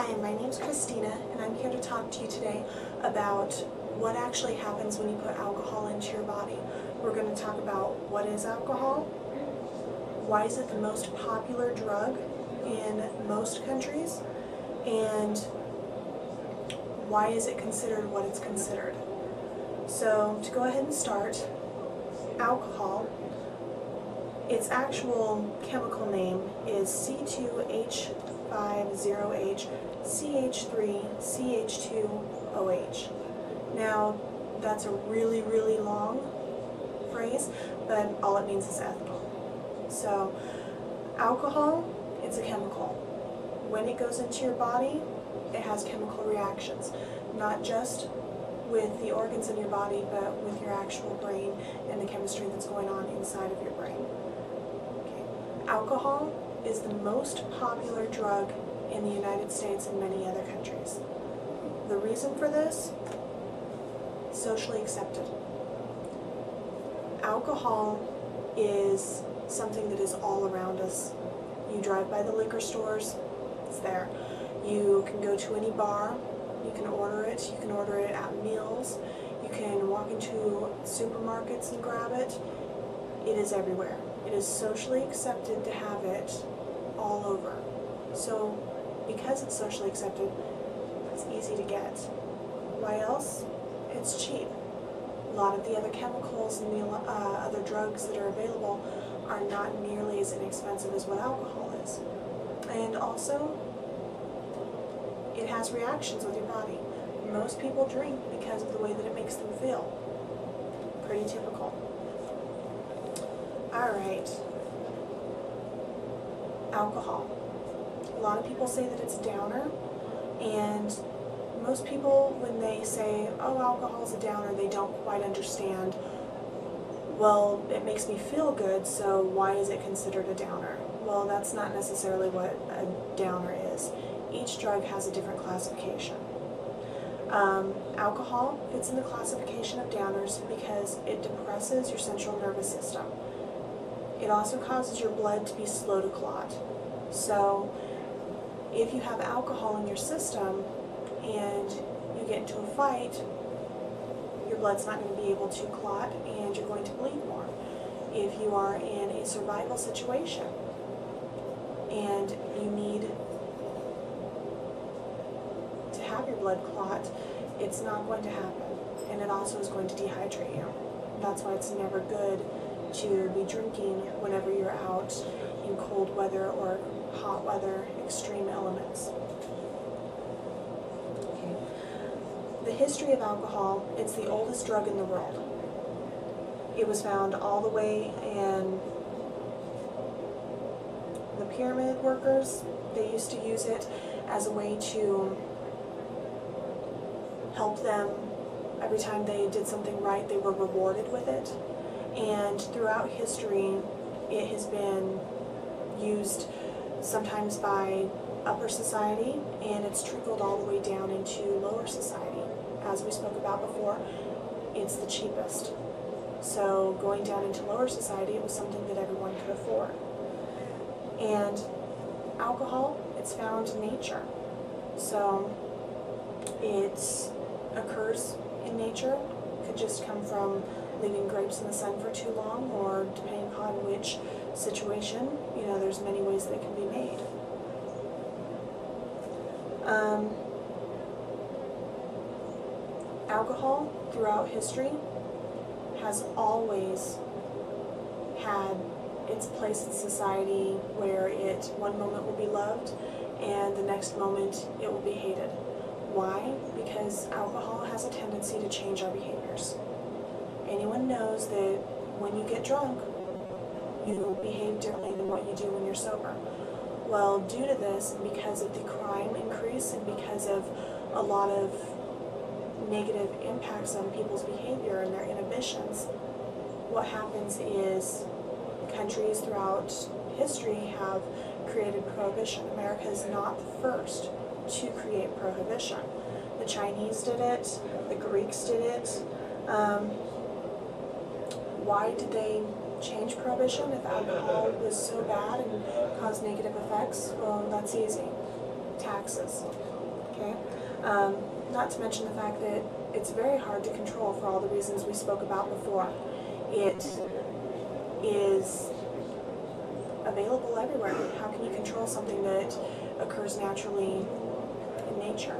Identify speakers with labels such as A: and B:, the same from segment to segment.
A: Hi, my name's Christina, and I'm here to talk to you today about what actually happens when you put alcohol into your body. We're going to talk about what is alcohol, why is it the most popular drug in most countries, and why is it considered what it's considered. So to go ahead and start, alcohol, its actual chemical name is C2H50H CH3CH2OH. Now, that's a really, really long phrase, but all it means is ethanol. So, alcohol, it's a chemical. When it goes into your body, it has chemical reactions, not just with the organs in your body, but with your actual brain and the chemistry that's going on inside of your brain. Okay. Alcohol is the most popular drug in the United States and many other countries. The reason for this? Socially accepted. Alcohol is something that is all around us. You drive by the liquor stores, it's there. You can go to any bar, you can order it. You can order it at meals. You can walk into supermarkets and grab it. It is everywhere. It is socially accepted to have it all over. So because it's socially accepted, it's easy to get. Why else? It's cheap. A lot of the other chemicals and the other drugs that are available are not nearly as inexpensive as what alcohol is. And also, it has reactions with your body. Most people drink because of the way that it makes them feel. Pretty typical. Alright. Alcohol. A lot of people say that it's a downer, and most people, when they say, oh, alcohol's a downer, they don't quite understand, well, it makes me feel good, so why is it considered a downer? Well, that's not necessarily what a downer is. Each drug has a different classification. Alcohol fits in the classification of downers because it depresses your central nervous system. It also causes your blood to be slow to clot. So if you have alcohol in your system and you get into a fight, your blood's not going to be able to clot and you're going to bleed more. If you are in a survival situation and you need have your blood clot, it's not going to happen, and it also is going to dehydrate you. That's why it's never good to be drinking whenever you're out in cold weather or hot weather, extreme elements. Okay. The history of alcohol, it's the oldest drug in the world. It was found all the way in the pyramid workers. They used to use it as a way to help them. Every time they did something right, they were rewarded with it. And throughout history, it has been used sometimes by upper society, and it's trickled all the way down into lower society. As we spoke about before, it's the cheapest. So going down into lower society, it was something that everyone could afford. And alcohol, it's found in nature. So it occurs in nature. It could just come from leaving grapes in the sun for too long, or depending upon which situation, there's many ways that it can be made. Alcohol throughout history has always had its place in society where it one moment will be loved and the next moment it will be hated. Why? Because alcohol has a tendency to change our behaviors. Anyone knows that when you get drunk, you behave differently than what you do when you're sober. Well, due to this, and because of the crime increase and because of a lot of negative impacts on people's behavior and their inhibitions, what happens is countries throughout history have created prohibition. America is not the first to create prohibition. The Chinese did it, the Greeks did it. Why did they change prohibition if alcohol was so bad and caused negative effects? Well, that's easy. Taxes. Okay? Not to mention the fact that it's very hard to control for all the reasons we spoke about before. It is available everywhere. How can you control something that occurs naturally in nature?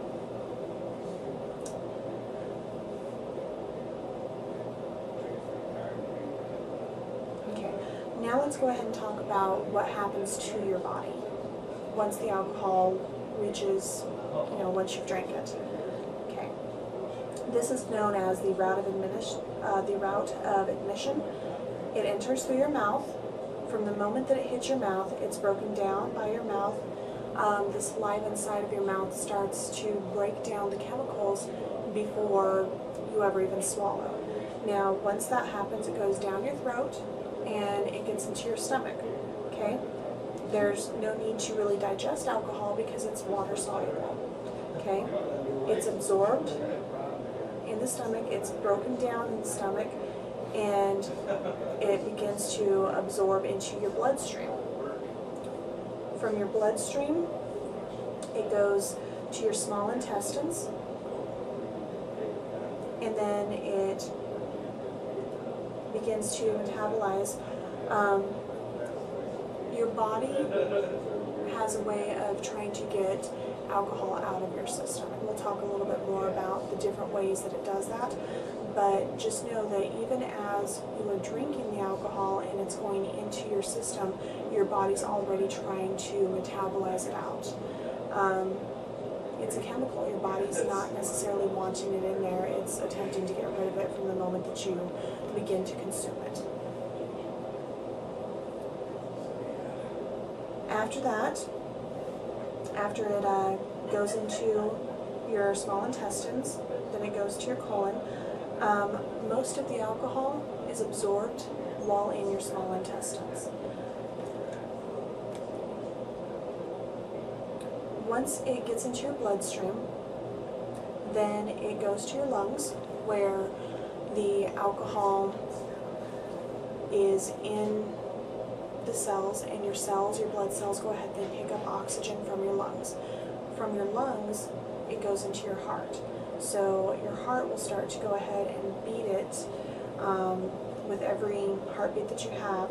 A: Okay, now let's go ahead and talk about what happens to your body once the alcohol reaches, once you've drank it. Okay, this is known as the route of admission. It enters through your mouth. From the moment that it hits your mouth, it's broken down by your mouth. The saliva inside of your mouth starts to break down the chemicals before you ever even swallow. Now, once that happens, it goes down your throat and it gets into your stomach. Okay? There's no need to really digest alcohol because it's water soluble. Okay? It's absorbed in the stomach, it's broken down in the stomach, and it begins to absorb into your bloodstream. From your bloodstream, it goes to your small intestines, and then it begins to metabolize. Your body has a way of trying to get alcohol out of your system. And we'll talk a little bit more about the different ways that it does that. But just know that even as you are drinking the alcohol and it's going into your system, your body's already trying to metabolize it out. It's a chemical. Your body's not necessarily wanting it in there. It's attempting to get rid of it from the moment that you begin to consume it. After that, after it goes into your small intestines, then it goes to your colon. Most of the alcohol is absorbed while in your small intestines. Once it gets into your bloodstream, then it goes to your lungs, where the alcohol is in the cells, and your blood cells go ahead and pick up oxygen from your lungs. From your lungs, it goes into your heart. So your heart will start to go ahead and beat it with every heartbeat that you have.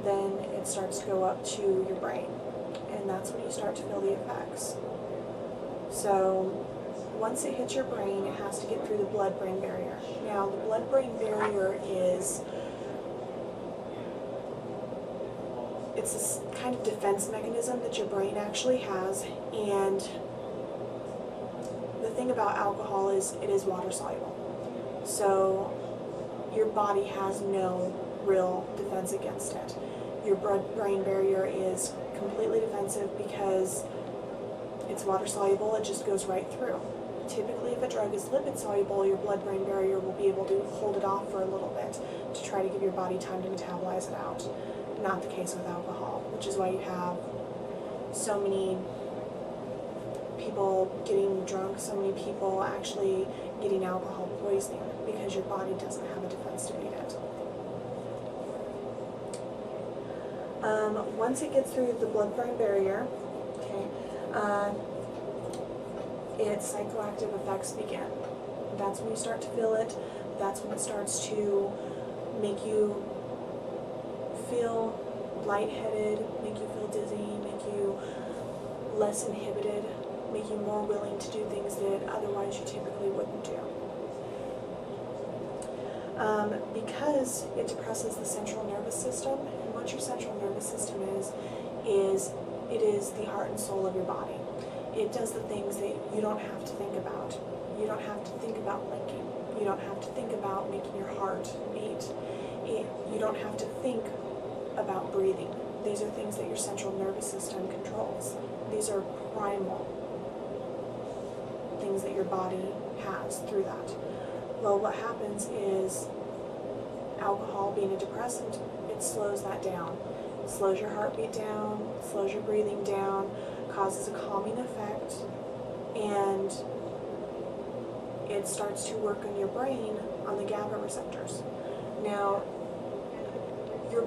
A: Then it starts to go up to your brain, and that's when you start to feel the effects. So once it hits your brain, it has to get through the blood-brain barrier. Now, the blood-brain barrier it's this kind of defense mechanism that your brain actually has, and the thing about alcohol is it is water soluble. So your body has no real defense against it. Your blood-brain barrier is completely defensive because it's water soluble, it just goes right through. Typically, if a drug is lipid soluble, your blood-brain barrier will be able to hold it off for a little bit to try to give your body time to metabolize it out. Not the case with alcohol, which is why you have so many people getting drunk, so many people actually getting alcohol poisoning, because your body doesn't have a defense to beat it. Once it gets through the blood-brain barrier, okay, its psychoactive effects begin. That's when you start to feel it. That's when it starts to make you feel lightheaded, make you feel dizzy, make you less inhibited, make you more willing to do things that otherwise you typically wouldn't do. Because it depresses the central nervous system, and what your central nervous system is it is the heart and soul of your body. It does the things that you don't have to think about. You don't have to think about blinking. You don't have to think about making your heart beat. You don't have to think about breathing. These are things that your central nervous system controls. These are primal things that your body has through that. Well, what happens is alcohol, being a depressant, it slows that down. It slows your heartbeat down, slows your breathing down, causes a calming effect, and it starts to work on your brain on the GABA receptors. Now,